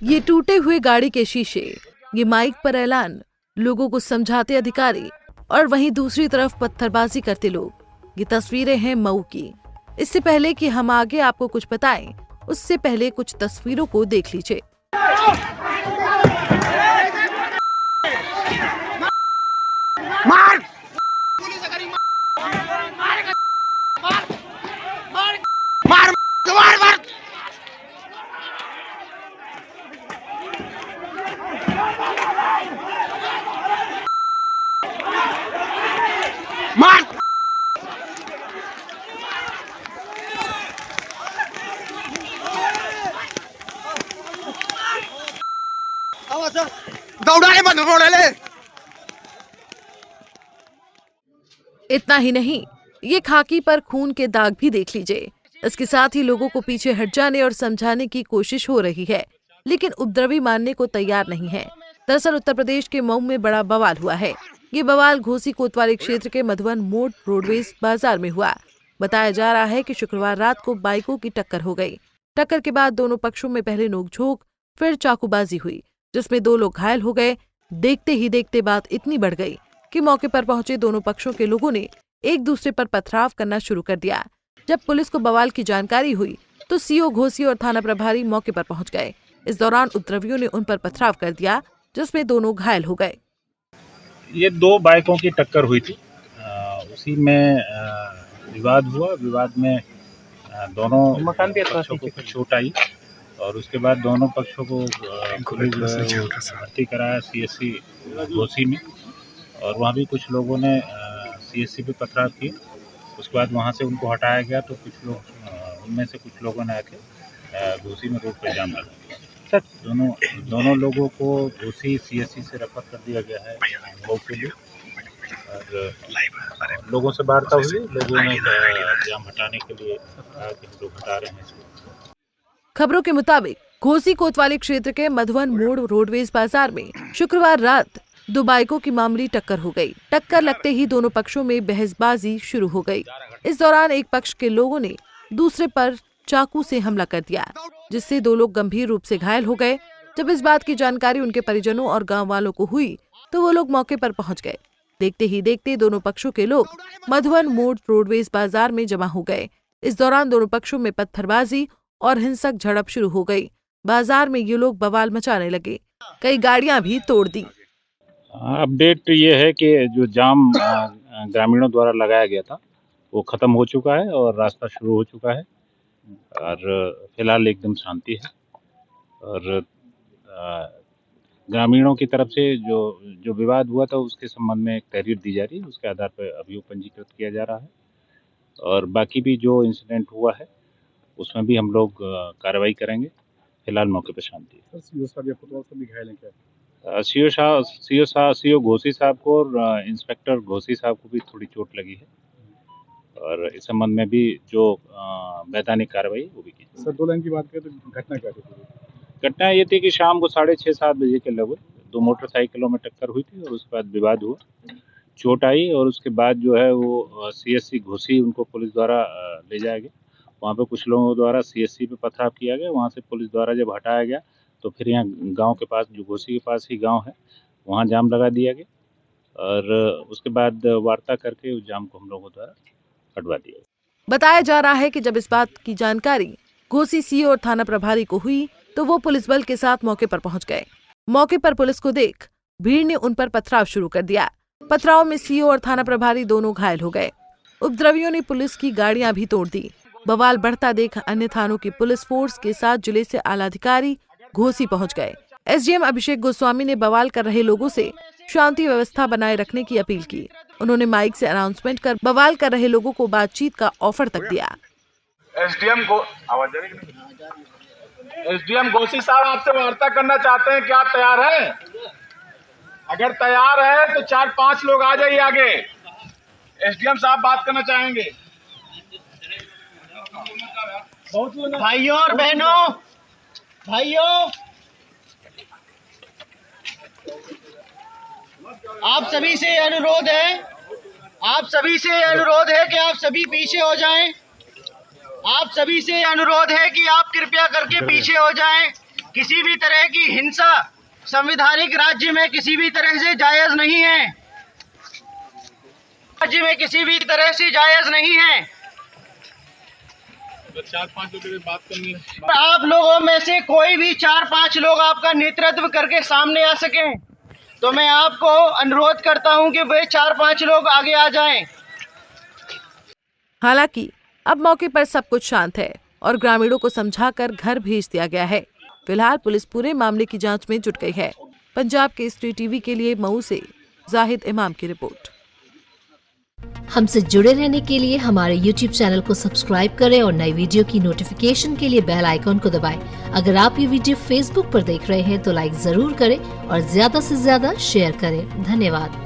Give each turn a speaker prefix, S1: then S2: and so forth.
S1: ये टूटे हुए गाड़ी के शीशे, ये माइक पर ऐलान, लोगों को समझाते अधिकारी और वहीं दूसरी तरफ पत्थरबाजी करते लोग। ये तस्वीरें हैं मऊ की। इससे पहले कि हम आगे आपको कुछ बताएं, उससे पहले कुछ तस्वीरों को देख लीजिए।
S2: मार मार मार मार मार दौड़ाने बंद रोड़े।
S1: इतना ही नहीं, ये खाकी पर खून के दाग भी देख लीजिए। इसके साथ ही लोगों को पीछे हट जाने और समझाने की कोशिश हो रही है, लेकिन उपद्रवी मानने को तैयार नहीं है। दरअसल उत्तर प्रदेश के मऊ में बड़ा बवाल हुआ है। ये बवाल घोसी कोतवाली क्षेत्र के मधुवन मोड़ रोडवेज बाजार में हुआ। बताया जा रहा है कि शुक्रवार रात को बाइकों की टक्कर हो गई। टक्कर के बाद दोनों पक्षों में पहले नोकझोंक, फिर चाकूबाजी हुई, जिसमें 2 लोग घायल हो गए। देखते ही देखते बात इतनी बढ़ गई कि मौके पर पहुंचे दोनों पक्षों के लोगों ने एक दूसरे पर पथराव करना शुरू कर दिया। जब पुलिस को बवाल की जानकारी हुई तो सीओ घोसी और थाना प्रभारी मौके पर पहुंच गए। इस दौरान उपद्रवियों ने उन पर पथराव कर दिया, जिसमें दोनों घायल हो गए।
S3: ये 2 बाइकों की टक्कर हुई थी। उसी में विवाद हुआ। विवाद में दोनों पक्षों को चोट आई और उसके बाद दोनों पक्षों को भर्ती कराया सीएससी घोसी में, और वहाँ भी कुछ लोगों ने सीएससी पे पथराव किए। उसके बाद वहाँ से उनको हटाया गया तो कुछ लोग उनमें से कुछ लोगों ने आके घोसी में रोड पर जाम लगा। दोनों लोगों को घोसी सीएससी से रेफर कर दिया गया है मऊ के लिए, और लोगों से वार्ता हुई। लोगों ने जाम हटाने के लिए कहा कि लोग हटा रहे हैं इसको।
S1: खबरों के मुताबिक घोसी कोतवाली क्षेत्र के मधुवन मोड़ रोडवेज बाजार में शुक्रवार रात 2 बाइकों की मामूली टक्कर हो गई। टक्कर लगते ही दोनों पक्षों में बहसबाजी शुरू हो गई। इस दौरान एक पक्ष के लोगों ने दूसरे पर चाकू से हमला कर दिया, जिससे 2 लोग गंभीर रूप से घायल हो गए। जब इस बात की जानकारी उनके परिजनों और गांव वालों को हुई तो वो लोग मौके पर पहुंच गए। देखते ही देखते दोनों पक्षों के लोग मधुवन मोड़ रोडवेज बाजार में जमा हो गए। इस दौरान दोनों पक्षों में पत्थरबाजी और हिंसक झड़प शुरू हो गई। बाजार में ये लोग बवाल मचाने लगे, कई गाड़ियां भी तोड़ दी।
S3: अपडेट ये है कि जो जाम ग्रामीणों द्वारा लगाया गया था वो खत्म हो चुका है और रास्ता शुरू हो चुका है, और फिलहाल एकदम शांति है। और ग्रामीणों की तरफ से जो विवाद हुआ था उसके संबंध में एक तहरीर दी जा रही है, उसके आधार पर अभियोग पंजीकृत किया जा रहा है। और बाकी भी जो इंसिडेंट हुआ है उसमें भी हम लोग कार्रवाई करेंगे। फिलहाल मौके पर शांति है। सीओ घोसी साहब को और इंस्पेक्टर घोसी साहब को भी थोड़ी चोट लगी है, और इस संबंध में भी जो वैधानिक कार्रवाई वो भी की।
S4: सर 2 लाइन की बात करें तो घटना क्या थी?
S3: घटना ये थी कि शाम को 6:30-7 बजे के लगभग 2 मोटरसाइकिलों में टक्कर हुई थी और उसके बाद विवाद हुआ, चोट आई, और उसके बाद जो है वो सीएससी घोसी उनको पुलिस द्वारा ले जाया गया। वहाँ पे कुछ लोगों द्वारा सीएससी पे पथराव किया गया। वहाँ से पुलिस द्वारा जब हटाया गया तो फिर यहाँ गांव के पास, जो घोसी के पास ही गांव है, वहाँ जाम लगा दिया गया, और उसके बाद वार्ता करके उस जाम को हम लोगों द्वारा हटवा दिया।
S1: बताया जा रहा है कि जब इस बात की जानकारी घोसी सीओ और थाना प्रभारी को हुई तो वो पुलिस बल के साथ मौके पर पहुंच गए। मौके पर पुलिस को देख भीड़ ने उन पर पथराव शुरू कर दिया। पथराव में सीओ और थाना प्रभारी दोनों घायल हो गए। उपद्रवियों ने पुलिस की गाड़ियां भी तोड़ दी। बवाल बढ़ता देख अन्य थानों की पुलिस फोर्स के साथ जिले से आला अधिकारी घोसी पहुंच गए। एसडीएम अभिषेक गोस्वामी ने बवाल कर रहे लोगों से शांति व्यवस्था बनाए रखने की अपील की। उन्होंने माइक से अनाउंसमेंट कर बवाल कर रहे लोगों को बातचीत का ऑफर तक दिया।
S2: एसडीएम घोसी साहब आपसे वार्ता करना चाहते हैं, क्या आप तैयार हैं? अगर तैयार है तो 4-5 लोग आ जाइए आगे। एसडीएम साहब बात करना चाहेंगे।
S5: भाइयों और बहनों, आप सभी से अनुरोध है कि आप सभी पीछे हो जाएं। आप सभी से अनुरोध है कि आप कृपया करके पीछे हो जाएं। किसी भी तरह की हिंसा संवैधानिक राज्य में किसी भी तरह से जायज नहीं है। राज्य में किसी भी तरह से जायज नहीं है।
S4: अगर 4-5 लोगों की बात करनी है,
S5: आप लोगों में से कोई भी 4-5 लोग आपका नेतृत्व करके सामने आ सकें तो मैं आपको अनुरोध करता हूं कि वे 4-5 लोग आगे आ जाएं।
S1: हालांकि अब मौके पर सब कुछ शांत है और ग्रामीणों को समझाकर घर भेज दिया गया है। फिलहाल पुलिस पूरे मामले की जांच में जुट गई है। पंजाब केसरी टीवी के लिए मऊ से जाहिद इमाम की रिपोर्ट।
S6: हमसे जुड़े रहने के लिए हमारे YouTube चैनल को सब्सक्राइब करें और नई वीडियो की नोटिफिकेशन के लिए बेल आइकॉन को दबाएं। अगर आप ये वीडियो Facebook पर देख रहे हैं तो लाइक जरूर करें और ज्यादा से ज्यादा शेयर करें। धन्यवाद।